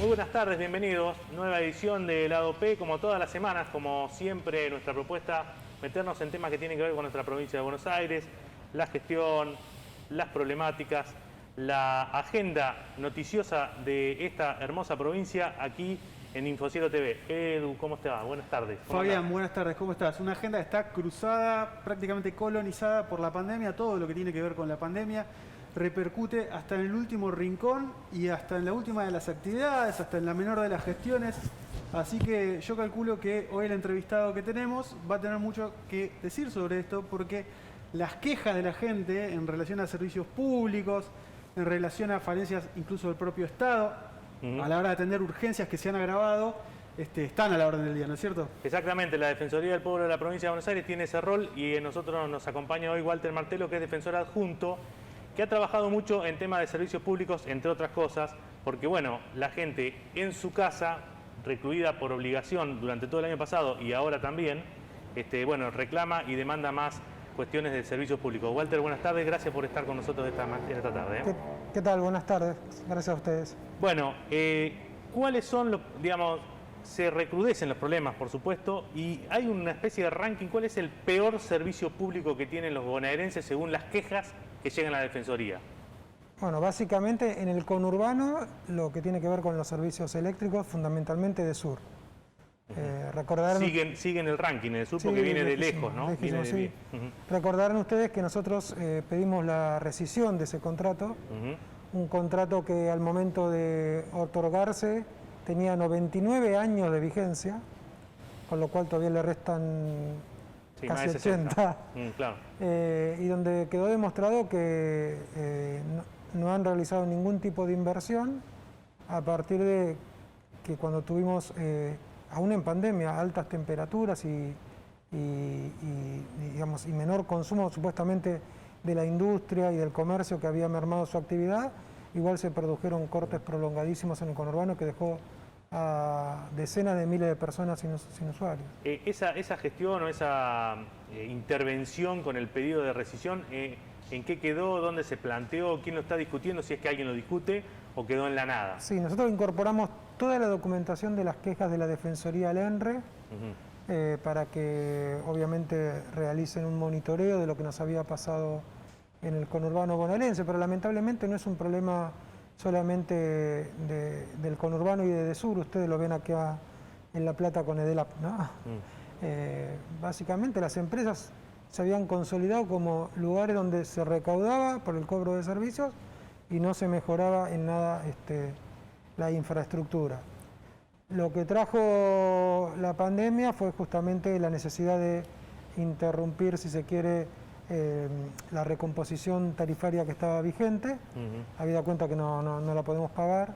buenas tardes, bienvenidos. Nueva edición de Lado P, como todas las semanas, como siempre, nuestra propuesta, meternos en temas que tienen que ver con nuestra provincia de Buenos Aires, la gestión, las problemáticas, la agenda noticiosa de esta hermosa provincia aquí en Infocielo TV. Edu, ¿cómo te va? Buenas tardes. Fabián, buenas tardes, ¿cómo estás? Una agenda que está cruzada, prácticamente colonizada por la pandemia, todo lo que tiene que ver con la pandemia repercute hasta en el último rincón y hasta en la última de las actividades, hasta en la menor de las gestiones. Así que yo calculo que hoy el entrevistado que tenemos va a tener mucho que decir sobre esto, porque las quejas de la gente en relación a servicios públicos, en relación a falencias incluso del propio Estado, a la hora de atender urgencias que se han agravado, están a la orden del día, ¿no es cierto? Exactamente, la Defensoría del Pueblo de la provincia de Buenos Aires tiene ese rol y nosotros nos acompaña hoy Walter Martelo, que es defensor adjunto, que ha trabajado mucho en temas de servicios públicos, entre otras cosas, porque bueno, la gente en su casa, recluida por obligación durante todo el año pasado y ahora también, bueno, reclama y demanda más cuestiones de servicios públicos. Walter, buenas tardes, gracias por estar con nosotros esta tarde. ¿Qué tal? Buenas tardes, gracias a ustedes. Bueno, ¿cuáles son digamos, se recrudecen los problemas, por supuesto, y hay una especie de ranking? ¿Cuál es el peor servicio público que tienen los bonaerenses según las quejas que llegan a la Defensoría? Bueno, básicamente en el conurbano, lo que tiene que ver con los servicios eléctricos, fundamentalmente de sur. Recordarán, siguen el ranking, el sur, porque viene de lejos, ¿no? Lejísimo, sí. Recordarán ustedes que nosotros pedimos la rescisión de ese contrato, un contrato que al momento de otorgarse tenía 99 años de vigencia, con lo cual todavía le restan casi 80. Claro. Y donde quedó demostrado que no han realizado ningún tipo de inversión a partir de que cuando tuvimos, aún en pandemia, altas temperaturas y menor consumo supuestamente de la industria y del comercio que había mermado su actividad, igual se produjeron cortes prolongadísimos en el conurbano que dejó a decenas de miles de personas sin usuarios. Esa gestión o esa intervención con el pedido de rescisión, ¿en qué quedó? ¿Dónde se planteó? ¿Quién lo está discutiendo? Si es que alguien lo discute o quedó en la nada. Sí, nosotros incorporamos toda la documentación de las quejas de la Defensoría al ENRE para que obviamente realicen un monitoreo de lo que nos había pasado en el conurbano bonaerense, pero lamentablemente no es un problema solamente del conurbano y de sur. Ustedes lo ven acá en La Plata con EDELAP, ¿no? Básicamente las empresas se habían consolidado como lugares donde se recaudaba por el cobro de servicios y no se mejoraba en nada la infraestructura. Lo que trajo la pandemia fue justamente la necesidad de interrumpir, si se quiere, la recomposición tarifaria que estaba vigente, habida cuenta que no la podemos pagar,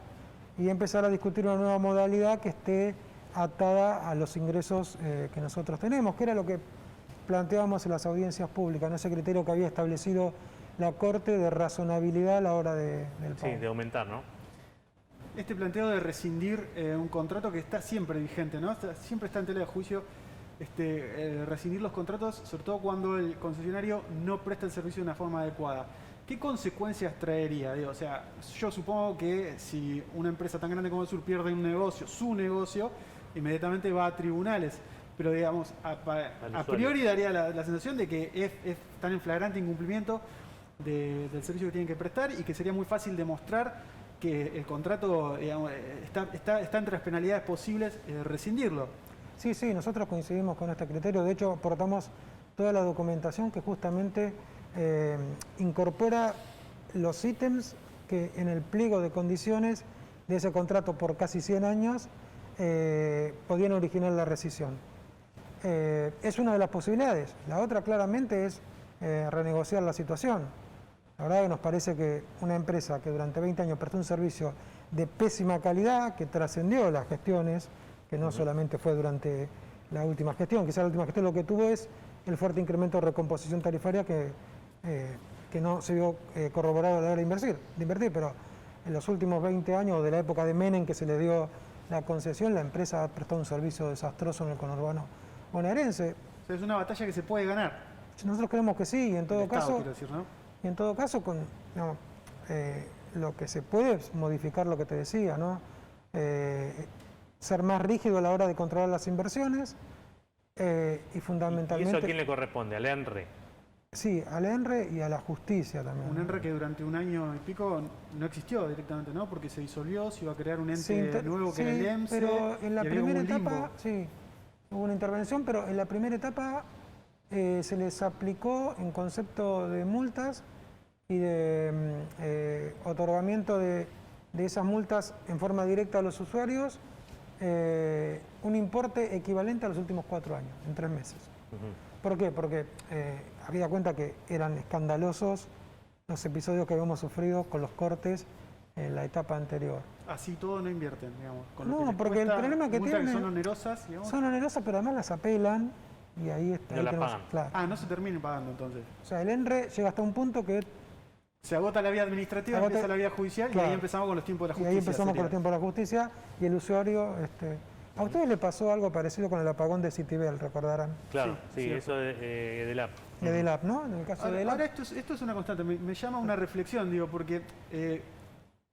y empezar a discutir una nueva modalidad que esté atada a los ingresos que nosotros tenemos, que era lo que planteábamos en las audiencias públicas, ¿no? Ese criterio que había establecido la Corte de razonabilidad a la hora del pago. Sí, de aumentar, ¿no? Este planteo de rescindir un contrato que está siempre vigente, ¿no? Siempre está en tela de juicio, rescindir los contratos, sobre todo cuando el concesionario no presta el servicio de una forma adecuada. ¿Qué consecuencias traería? O sea, yo supongo que si una empresa tan grande como el Sur pierde un negocio, su negocio, inmediatamente va a tribunales. Pero digamos, a priori daría la sensación de que es tan en flagrante incumplimiento del servicio que tienen que prestar y que sería muy fácil demostrar que el contrato, digamos, está entre las penalidades posibles rescindirlo. Sí, nosotros coincidimos con este criterio. De hecho, aportamos toda la documentación que justamente incorpora los ítems que en el pliego de condiciones de ese contrato por casi 100 años podían originar la rescisión. Es una de las posibilidades. La otra claramente es renegociar la situación. La verdad que nos parece que una empresa que durante 20 años prestó un servicio de pésima calidad, que trascendió las gestiones, que no solamente fue durante la última gestión, quizás la última gestión lo que tuvo es el fuerte incremento de recomposición tarifaria que no se vio corroborado a la hora de invertir, pero en los últimos 20 años, de la época de Menem que se le dio la concesión, la empresa ha prestado un servicio desastroso en el conurbano bonaerense. O sea, es una batalla que se puede ganar. Nosotros creemos que sí, y en todo caso, quiero decir, ¿no? Y en todo caso, lo que se puede es modificar lo que te decía, ¿no? ser más rígido a la hora de controlar las inversiones y ¿Y fundamentalmente... eso a quién le corresponde? ¿Al ENRE? Sí, al ENRE y a la justicia también. Un ENRE que durante un año y pico no existió directamente, ¿no? Porque se disolvió, se iba a crear un ente nuevo que era el EMSE. Pero en la y había primera un limbo. etapa, sí, hubo una intervención, pero en la primera etapa se les aplicó en concepto de multas y de otorgamiento de esas multas en forma directa a los usuarios, un importe equivalente a los últimos 4 años, en 3 meses. ¿Por qué? Porque había cuenta que eran escandalosos los episodios que habíamos sufrido con los cortes en la etapa anterior. Así todo no invierten, digamos. Con No, lo que les porque el cuesta, problema que multas tienen son onerosas, digamos. son onerosas, pero además las apelan y ahí está. No ahí las tenemos- pagan. claro. Ah, no se terminen pagando entonces. O sea, el ENRE llega hasta un punto que Se agota la vía administrativa, Agota- empieza la vía judicial y claro. ahí empezamos con los tiempos de la y justicia. ahí empezamos con sería. el tiempo de la justicia y el usuario. ¿A ustedes le pasó algo parecido con el apagón de Citibel, recordarán? Claro, Sí, sí, cierto. eso de EDELAP. De Delap, ¿no? En el caso de Ahora, Delap. ahora esto es una constante, me llama una reflexión, digo, porque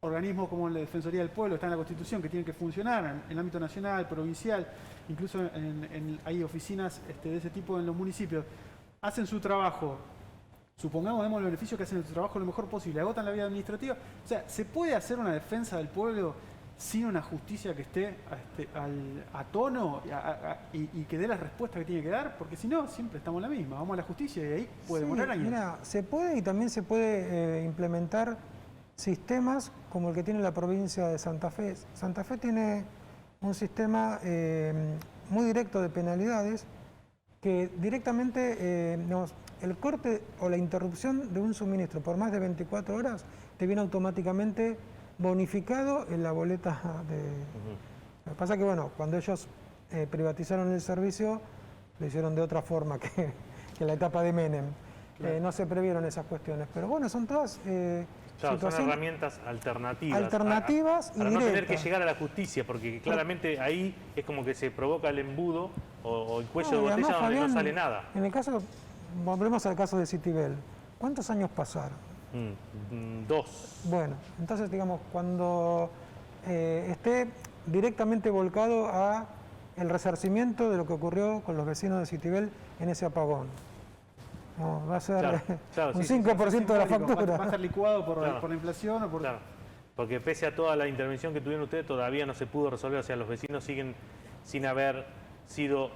organismos como la Defensoría del Pueblo está en la Constitución que tienen que funcionar en el ámbito nacional, provincial, incluso hay oficinas de ese tipo en los municipios, hacen su trabajo, supongamos, demos el beneficio que hacen su trabajo lo mejor posible, agotan la vía administrativa, o sea, ¿se puede hacer una defensa del pueblo sin una justicia que esté a tono y que dé las respuestas que tiene que dar? Porque si no, siempre estamos en la misma, vamos a la justicia y ahí puede Sí, demorar años. mira, se puede y también se puede implementar sistemas como el que tiene la provincia de Santa Fe. Santa Fe tiene un sistema muy directo de penalidades que directamente, digamos, el corte o la interrupción de un suministro por más de 24 horas te viene automáticamente bonificado en la boleta de... Lo que pasa es que, bueno, cuando ellos privatizaron el servicio, lo hicieron de otra forma que la etapa de Menem. Claro. No se previeron esas cuestiones. Pero bueno, son todas Claro, son situaciones herramientas alternativas. alternativas y para no tener que directas. llegar a la justicia, porque claramente ahí es como que se provoca el embudo o el cuello No, de y botella además, donde no Fabián, sale nada. En el caso, volvemos al caso de Citibel. ¿Cuántos años pasaron? 2. Bueno, entonces digamos, cuando esté directamente volcado a el resarcimiento de lo que ocurrió con los vecinos de Citibel en ese apagón. No, va a ser Claro, un sí, sí, 5% de la Simbólico, factura. va a estar licuado por Claro. la inflación o por... Claro, porque pese a toda la intervención que tuvieron ustedes, todavía no se pudo resolver, o sea, los vecinos siguen sin haber sido,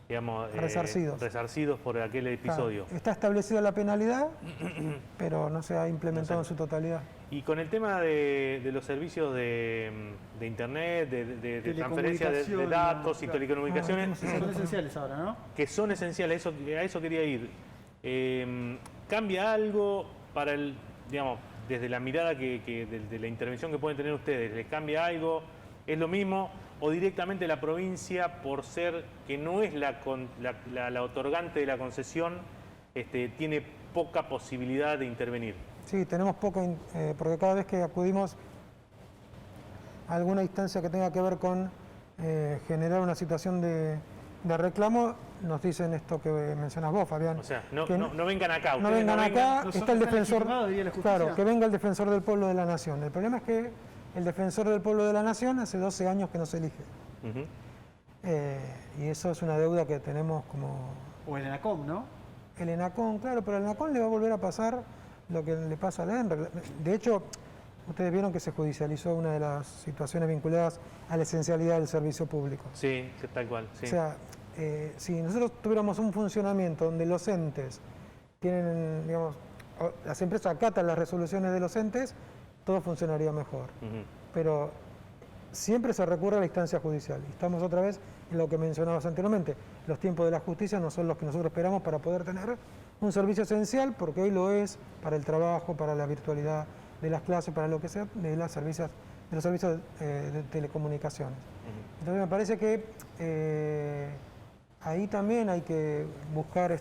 digamos, resarcidos por aquel episodio. Claro, está establecida la penalidad, pero no se ha implementado No sé. en su totalidad. Y con el tema de los servicios de internet, de transferencia de Telecomunicación, datos y claro. telecomunicaciones, Son esenciales ahora, ¿no? que son esenciales, a eso quería ir. ¿Cambia algo para el, digamos, desde la mirada de la intervención que pueden tener ustedes? ¿Les cambia algo? ¿Es lo mismo? ¿O directamente la provincia, por ser que no es la otorgante de la concesión, tiene poca posibilidad de intervenir? Sí, tenemos poca, porque cada vez que acudimos a alguna instancia que tenga que ver con generar una situación de reclamo, nos dicen esto que mencionas vos, Fabián. O sea, que no vengan acá. no ustedes vengan acá, no está son- el están defensor. legitimados, diría la justicia. Claro, que venga el defensor del pueblo de la nación. El problema es que el defensor del pueblo de la nación hace 12 años que no se elige. Ujú. Y eso es una deuda que tenemos como O el ENACOM, ¿no? el ENACOM, claro, pero al ENACOM le va a volver a pasar lo que le pasa a la ENRE. De hecho, ustedes vieron que se judicializó una de las situaciones vinculadas a la esencialidad del servicio público. Sí, tal cual. Sí. O sea, si nosotros tuviéramos un funcionamiento donde los entes tienen, digamos, las empresas acatan las resoluciones de los entes, todo funcionaría mejor. Ujú. Pero siempre se recurre a la instancia judicial. Y estamos otra vez en lo que mencionabas anteriormente. Los tiempos de la justicia no son los que nosotros esperamos para poder tener un servicio esencial, porque hoy lo es para el trabajo, para la virtualidad de las clases, para lo que sea, de los servicios de telecomunicaciones. Entonces me parece que ahí también hay que buscar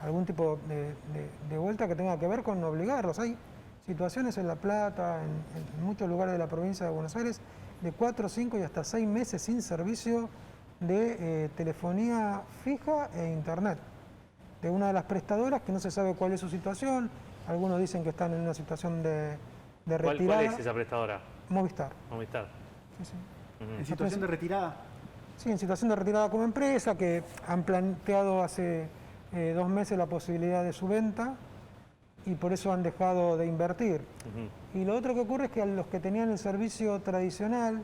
algún tipo de vuelta que tenga que ver con obligarlos. Hay situaciones en La Plata, en muchos lugares de la provincia de Buenos Aires, de 4, 5 y hasta 6 meses sin servicio de telefonía fija e internet. De una de las prestadoras que no se sabe cuál es su situación, algunos dicen que están en una situación de retirada. ¿Cuál es esa prestadora? Movistar. Movistar. Sí, sí. En situación de retirada. Sí, en situación de retirada como empresa, que han planteado hace 2 meses la posibilidad de su venta y por eso han dejado de invertir. Y lo otro que ocurre es que a los que tenían el servicio tradicional,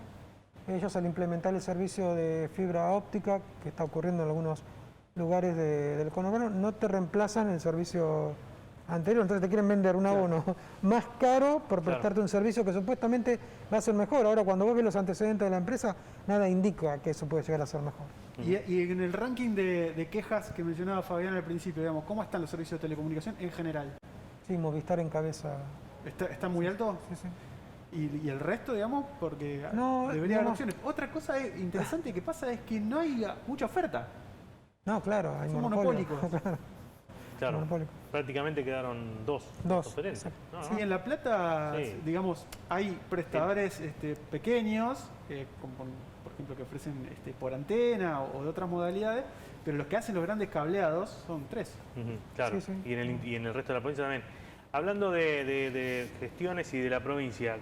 ellos al implementar el servicio de fibra óptica, que está ocurriendo en algunos lugares del conurbano, no te reemplazan el servicio anterior, entonces te quieren vender un abono más caro por prestarte un servicio que supuestamente va a ser mejor. Ahora, cuando vos ves los antecedentes de la empresa, nada indica que eso puede llegar a ser mejor. Y en el ranking de quejas que mencionaba Fabián al principio, digamos, ¿cómo están los servicios de telecomunicación en general? Sí, Movistar encabeza. ¿Está muy alto? Sí, sí. ¿Y el resto, digamos? Porque No, debería haber digamos, opciones. Otra cosa interesante que pasa es que no hay mucha oferta. No, claro, hay Son monopolio. monopólicos. Claro, Monopólico. prácticamente quedaron dos oferentes. ¿No? Sí, en La Plata, Sí. digamos, hay prestadores pequeños, por ejemplo, que ofrecen por antena o de otras modalidades, pero los que hacen los grandes cableados son 3. Claro, Sí, sí. Y en el resto de la provincia también. Hablando de gestiones y de la provincia,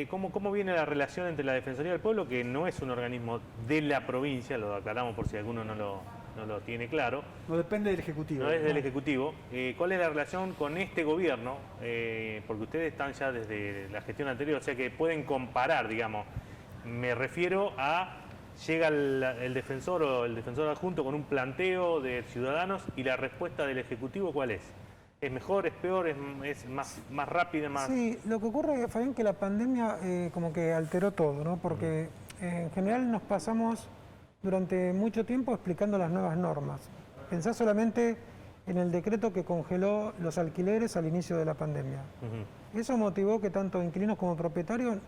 ¿cómo viene la relación entre la Defensoría del Pueblo, que no es un organismo de la provincia, lo aclaramos por si alguno no lo tiene claro? No depende del Ejecutivo. No es del Ejecutivo. ¿Cuál es la relación con este gobierno? Porque ustedes están ya desde la gestión anterior, o sea que pueden comparar, digamos. Me refiero a, llega el defensor o el defensor adjunto con un planteo de ciudadanos y la respuesta del Ejecutivo, ¿cuál es? ¿Es mejor, es peor, es más rápida, más...? Sí, lo que ocurre, Fabián, que la pandemia como que alteró todo, ¿no? Porque en general nos pasamos durante mucho tiempo explicando las nuevas normas. Pensá solamente en el decreto que congeló los alquileres al inicio de la pandemia. Eso motivó que tanto inquilinos como propietarios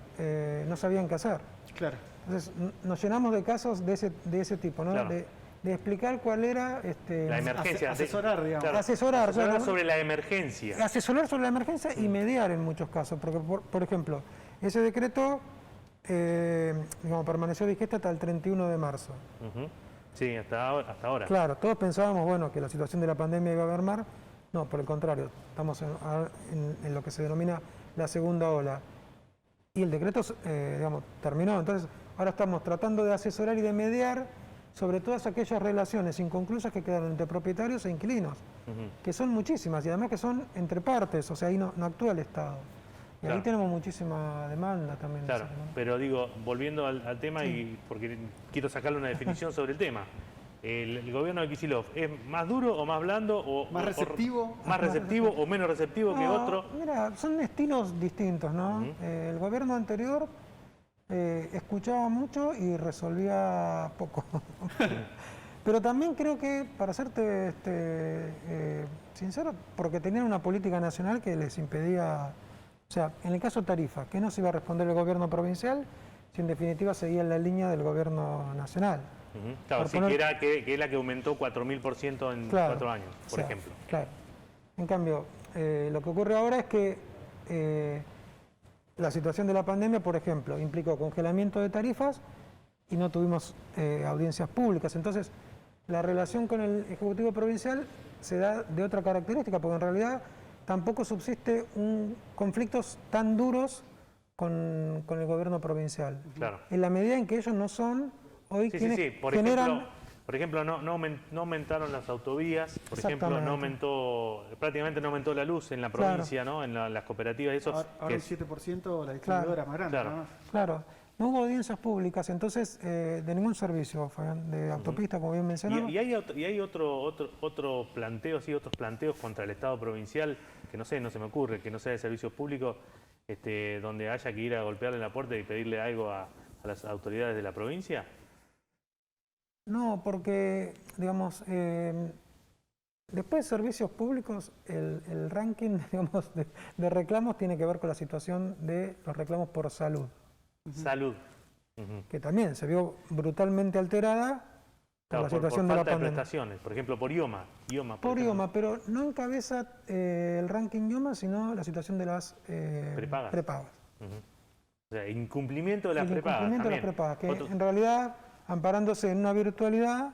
no sabían qué hacer. Claro. Entonces nos llenamos de casos de ese tipo, ¿no? Claro. De explicar cuál era... La emergencia. Asesorar, digamos. Claro, Asesorar sobre la emergencia. Asesorar sobre la emergencia y mediar en muchos casos, porque por ejemplo, ese decreto permaneció vigente hasta el 31 de marzo. Sí, hasta ahora. Claro, todos pensábamos, bueno, que la situación de la pandemia iba a mermar. No, por el contrario, estamos en lo que se denomina la segunda ola. Y el decreto, terminó. Entonces, ahora estamos tratando de asesorar y de mediar sobre todas aquellas relaciones inconclusas que quedaron entre propietarios e inquilinos, que son muchísimas y además que son entre partes, o sea, ahí no actúa el Estado. Y ahí tenemos muchísima demanda también. Claro, pero digo, volviendo al tema, y porque quiero sacarle una definición sobre el tema. ¿El gobierno de Kicillof es más duro o más blando? ¿Más receptivo? ¿Más receptivo o menos receptivo que otro? Mira, son estilos distintos, ¿no? El gobierno anterior escuchaba mucho y resolvía poco. Pero también creo que, para serte sincero, porque tenían una política nacional que les impedía... O sea, en el caso tarifa, ¿qué no se iba a responder el gobierno provincial si en definitiva seguía en la línea del gobierno nacional? Claro, sí, que es la que aumentó 4.000% en 4 años, por ejemplo. Claro. En cambio, lo que ocurre ahora es que la situación de la pandemia, por ejemplo, implicó congelamiento de tarifas y no tuvimos audiencias públicas. Entonces, la relación con el Ejecutivo Provincial se da de otra característica, porque en realidad tampoco subsiste conflictos tan duros con el gobierno provincial. Claro. En la medida en que ellos no son hoy quienes Por generan... Por ejemplo, no aumentaron las autovías, por ejemplo, prácticamente no aumentó la luz en la provincia, ¿no? En las cooperativas. Eso ahora el 7% la distribuidora más grande. Claro. No hubo audiencias públicas, entonces, de ningún servicio, Fabián, de autopista, como bien mencionaba. ¿Y hay otro planteo, sí, otros planteos contra el Estado provincial, que no sé, no se me ocurre, que no sea de servicios públicos, donde haya que ir a golpearle la puerta y pedirle algo a las autoridades de la provincia? No, porque, digamos, después de servicios públicos, el ranking, digamos, de reclamos tiene que ver con la situación de los reclamos por salud. Salud. Que también se vio brutalmente alterada por la situación de la pandemia. De prestaciones, por ejemplo, por IOMA. Por IOMA, pero no encabeza el ranking IOMA, sino la situación de las prepagas. O sea, incumplimiento de las prepagas. Incumplimiento de las prepagas, que en realidad, amparándose en una virtualidad,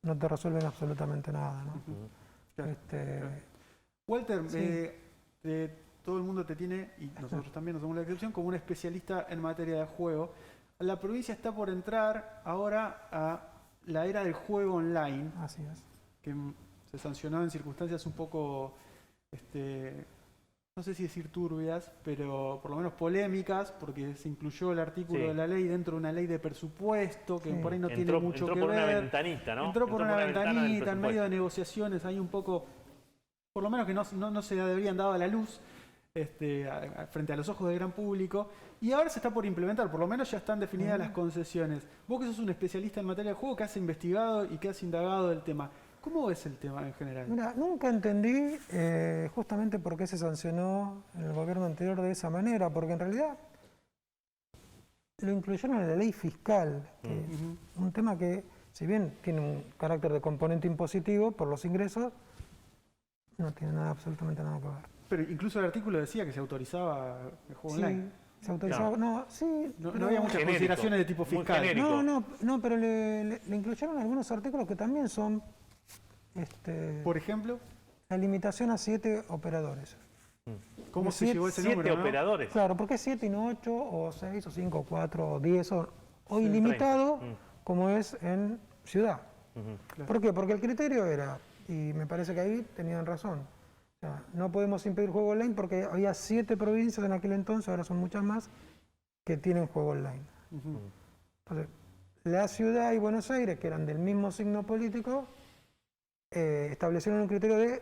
no te resuelven absolutamente nada, ¿no? Walter, todo el mundo te tiene, y nosotros también no somos la excepción, como un especialista en materia de juego. La provincia está por entrar ahora a la era del juego online, Así es. que se sancionó en circunstancias un poco, no sé si decir turbias, pero por lo menos polémicas, porque se incluyó el artículo Sí. de la ley dentro de una ley de presupuesto, que Sí. por ahí no tiene Entró mucho que por una ver. ventanita, ¿no? Entró por una ventana del ventanita, en medio presupuesto. de negociaciones, hay un poco, por lo menos que no se deberían dado a la luz frente a los ojos del gran público, y ahora se está por implementar, por lo menos ya están definidas las concesiones. Vos que sos un especialista en materia de juego, que has investigado y que has indagado del tema, ¿cómo ves el tema en general? Mira, nunca entendí justamente por qué se sancionó en el gobierno anterior de esa manera, porque en realidad lo incluyeron en la ley fiscal, que un tema que, si bien tiene un carácter de componente impositivo por los ingresos, no tiene nada, absolutamente nada que ver. Pero incluso el artículo decía que se autorizaba el juego online. Se autorizaba, no, sí, No pero- había muchas Genérico, consideraciones de tipo muy fiscal. genérico. No, pero le incluyeron algunos artículos que también son Por ejemplo, la limitación a 7 operadores. ¿cómo se Siete- llegó a ese 7 número? ¿no? operadores. Claro, ¿por qué 7 y no 8 o 6 o 5 o 4 o 10 o Sí, ilimitado 30. como es en ciudad? Ujú. Claro. ¿Por qué? Porque el criterio era, y me parece que ahí tenían razón, o sea, no podemos impedir juego online porque había 7 provincias en aquel entonces, ahora son muchas más, que tienen juego online. Ujú. Entonces, la ciudad y Buenos Aires, que eran del mismo signo político, establecieron un criterio de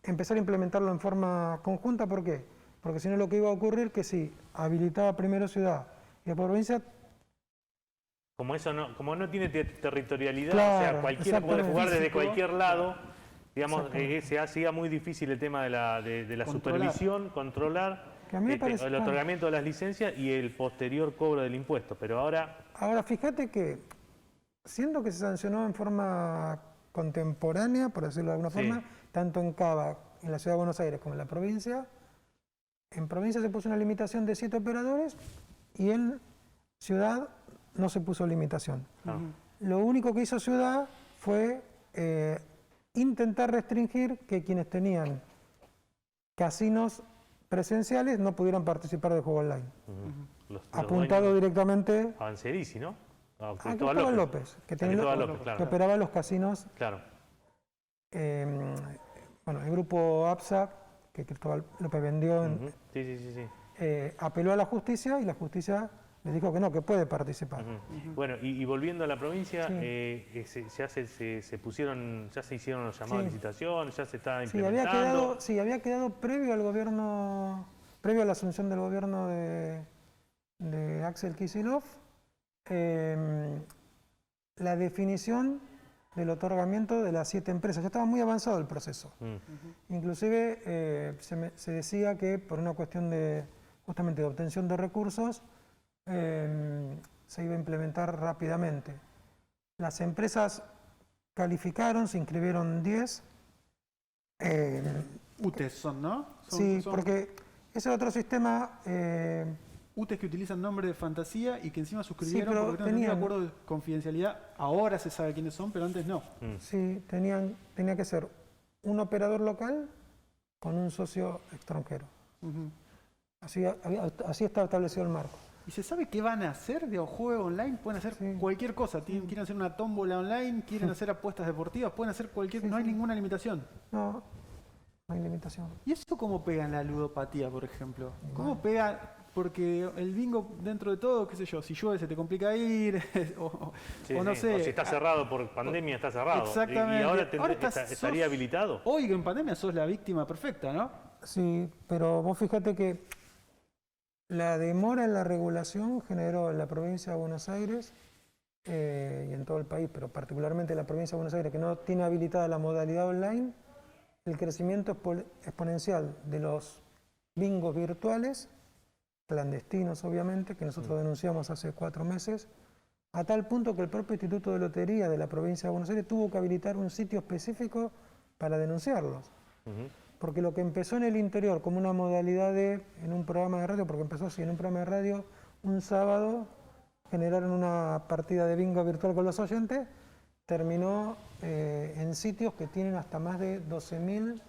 empezar a implementarlo en forma conjunta. ¿Por qué? Porque si no, lo que iba a ocurrir que si habilitaba primero ciudad y después provincia, Como no tiene territorialidad, Claro, o sea, cualquiera puede exactamente. jugar desde Físico, cualquier lado, digamos, Exactamente. se hacía muy difícil el tema de la Controlar. supervisión, controlar que a mí me parece... el otorgamiento de las licencias y el posterior cobro del impuesto. Pero ahora, Ahora, fíjate que, siendo que se sancionó en forma contemporánea, por decirlo de alguna Sí. forma, tanto en Cava, en la ciudad de Buenos Aires, como en la provincia, en provincia se puso una limitación de 7 operadores y en ciudad no se puso limitación. no. Lo único que hizo ciudad fue intentar restringir que quienes tenían casinos presenciales no pudieran participar del juego online. Los Apuntado dueños- directamente Avanzerici, ¿no? A a Cristóbal Cristóbal López, que, tiene Cristóbal lo- López, claro. que operaba los casinos, Claro. bueno, el grupo APSA, que Cristóbal López vendió, Ujú. Sí. apeló a la justicia y la justicia les dijo que no, que puede participar. Ujú. Bueno, y volviendo a la provincia, Sí. ya se hicieron los llamados Sí. a licitación, ya se está Sí, implementando. había quedado previo al gobierno, previo a la asunción del gobierno de Axel Kicillof, la definición del otorgamiento de las 7 empresas. Ya estaba muy avanzado el proceso. Inclusive se decía que por una cuestión de justamente de obtención de recursos se iba a implementar rápidamente. Las empresas calificaron, se inscribieron 10. UTES son, ¿no? Sí, son porque ese otro sistema, UTES que utilizan nombre de fantasía y que encima suscribieron pero porque no tenían tenían- acuerdo de confidencialidad. Ahora se sabe quiénes son, pero antes no. sí, tenía que ser un operador local con un socio extranjero. Ujú. Así está establecido el marco. ¿Y se sabe qué van a hacer de juego online? Pueden hacer Sí. cualquier cosa. Quieren hacer una tómbola online, quieren hacer apuestas deportivas, pueden hacer cualquier... no hay ninguna limitación. No hay limitación. ¿Y eso cómo pega en la ludopatía, por ejemplo? ¿Cómo pega? Porque el bingo, dentro de todo, qué sé yo, si llueve se te complica ir, Sí, o no sí. sé. O si está cerrado por pandemia, está cerrado. Exactamente. Y ahora, Ahora estás- estaría sos- habilitado. Hoy en pandemia sos la víctima perfecta, ¿no? Sí, pero vos fíjate que la demora en la regulación generó en la provincia de Buenos Aires y en todo el país, pero particularmente en la provincia de Buenos Aires, que no tiene habilitada la modalidad online, el crecimiento exponencial de los bingos virtuales, clandestinos obviamente, que nosotros denunciamos hace 4 meses, a tal punto que el propio Instituto de Lotería de la provincia de Buenos Aires tuvo que habilitar un sitio específico para denunciarlos. Ujú. Porque lo que empezó en el interior como una modalidad en un programa de radio, porque empezó así, en un programa de radio, un sábado generaron una partida de bingo virtual con los oyentes, terminó en sitios que tienen hasta más de 12.000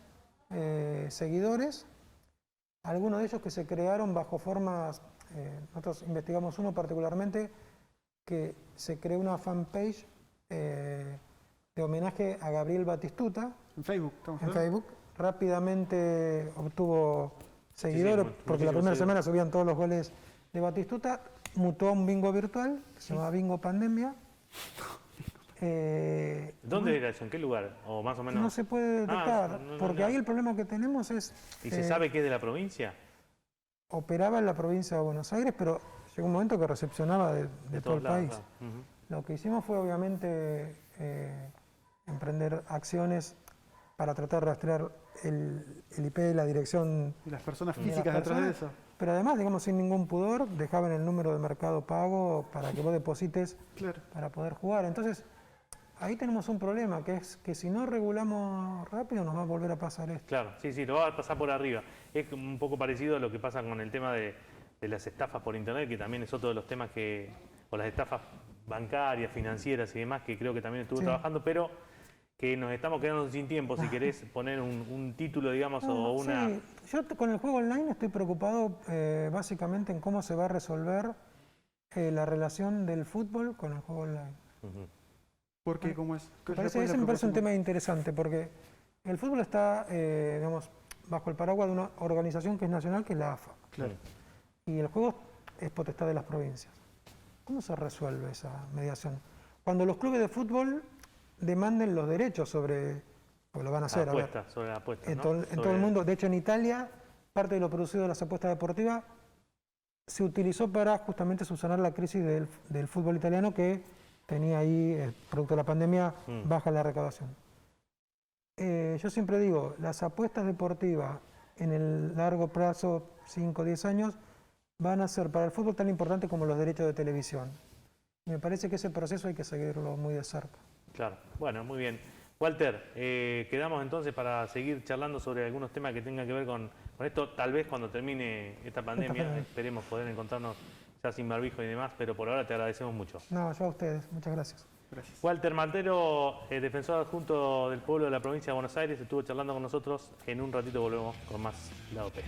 seguidores algunos de ellos que se crearon bajo formas, nosotros investigamos uno particularmente, que se creó una fanpage de homenaje a Gabriel Batistuta En Facebook, estamos en hablando. Facebook. Rápidamente obtuvo seguidores, porque la muchísimos primera seguidores. semana subían todos los goles de Batistuta. Mutó a un bingo virtual, que se llama Bingo Pandemia. ¿Dónde era eso? ¿En qué lugar? O más o menos. No se puede detectar, no, porque no. ahí el problema que tenemos es... ¿Y se sabe que es de la provincia? Operaba en la provincia de Buenos Aires, pero llegó un momento que recepcionaba de todo todos el lados, país. claro. Ujú. Lo que hicimos fue obviamente emprender acciones para tratar de rastrear el IP de la dirección Y las personas de las físicas detrás de personas, eso. pero además, digamos, sin ningún pudor, dejaban el número de Mercado Pago para que vos deposites Claro. para poder jugar. Entonces, ahí tenemos un problema, que es que si no regulamos rápido nos va a volver a pasar esto. Claro, sí, sí, lo va a pasar por arriba. Es un poco parecido a lo que pasa con el tema de las estafas por internet, que también es otro de los temas que, o las estafas bancarias, financieras y demás, que creo que también estuvo Sí. trabajando, pero que nos estamos quedando sin tiempo. Si querés poner un título, digamos, o una... Sí, yo con el juego online estoy preocupado básicamente en cómo se va a resolver la relación del fútbol con el juego online. Ujú. ¿Por qué? ¿Cómo es? Ese me parece un tema interesante porque el fútbol está, digamos, bajo el paraguas de una organización que es nacional, que es la AFA. Claro. Y el juego es potestad de las provincias. ¿Cómo se resuelve esa mediación? Cuando los clubes de fútbol demanden los derechos sobre, porque lo van a hacer, a ver, Apuestas, sobre la apuesta, en, ¿no? todo, en todo Sobre- el mundo. De hecho, en Italia, parte de lo producido de las apuestas deportivas se utilizó para justamente subsanar la crisis del fútbol italiano que tenía ahí, producto de la pandemia, baja la recaudación. Yo siempre digo, las apuestas deportivas en el largo plazo, 5 o 10 años, van a ser para el fútbol tan importante como los derechos de televisión. Me parece que ese proceso hay que seguirlo muy de cerca. Claro, bueno, muy bien. Walter, quedamos entonces para seguir charlando sobre algunos temas que tengan que ver con esto, tal vez cuando termine esta pandemia, esperemos poder encontrarnos ya sin barbijo y demás, pero por ahora te agradecemos mucho. No, yo a ustedes, muchas gracias. Gracias. Walter Martelo, defensor adjunto del pueblo de la provincia de Buenos Aires, estuvo charlando con nosotros. En un ratito volvemos con más Lado P.